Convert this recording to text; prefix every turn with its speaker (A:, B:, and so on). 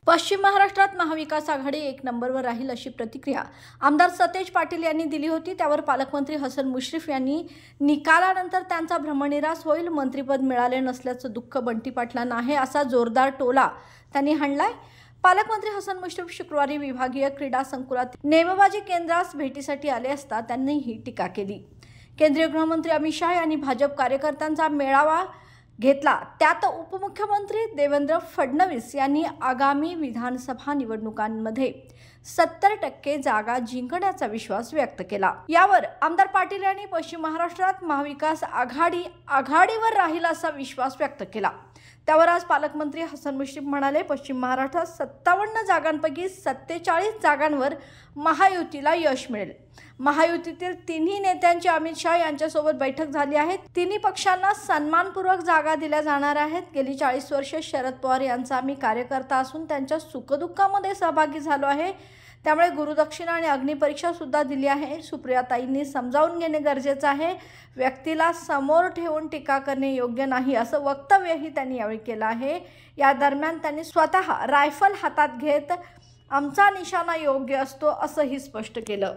A: पश्चिम महाराष्ट्रात महाविकास आघाडी एक नंबरवर राहील अशी प्रतिक्रिया आमदार सतेज पाटील यांनी दिली होती। त्यावर पालकमंत्री हसन मुश्रीफ यांनी निकालानंतर त्यांचा भ्रमनिरास होईल, मंत्रिपद मिळाले नसल्याचं दुःख बंटी पाटलांना आहे असा जोरदार टोला त्यांनी हाणलाय। पालकमंत्री हसन मुश्रीफ शुक्रवारी विभागीय क्रीडा संकुलात नेमबाजी केंद्रास भेटीसाठी आले असता त्यांनी ही टीका केली। केंद्रीय गृहमंत्री अमित शाह यांनी भाजप कार्यकर्त्यांचा मेळावा घेतला, त्यात उपमुख्यमंत्री देवेंद्र फडणवीस यांनी आगामी विधानसभा निवडणुकांमध्ये 70% जागा जिंकण्याचा विश्वास व्यक्त केला। यावर आमदार पाटील यांनी पश्चिम महाराष्ट्रात महाविकास आघाडीवर राहील असा विश्वास व्यक्त केला। त्यावर आज पालकमंत्री हसन मुश्रीफ म्हणाले, पश्चिम महाराष्ट्रात 57 जागांपैकी 47 जागांवर महायुतीला यश मिळेल। महायुतीतील तिन्ही नेत्यांची अमित शाह यांच्यासोबत बैठक झाली आहे। तिन्ही पक्षांना सन्मानपूर्वक जागा दिल्या जाणार आहेत। गेली 40 वर्षे शरद पवार यांचा आम्ही कार्यकर्ता असून त्यांच्या सुखदुःखामध्ये सहभागी झालो आहे, त्यामुळे गुरुदक्षिणा आणि अग्निपरीक्षा सुद्धा दिली आहे। सुप्रियाताईंनी समजावून घेणे गरजेचे आहे, व्यक्तीला समोर ठेवून टीका करणे योग्य नाही असं वक्तव्यही त्यांनी यावेळी केलं आहे। या दरम्यान त्यांनी स्वतः रायफल हातात घेत आमचा निशाणा योग्य असतो असंही स्पष्ट केलं।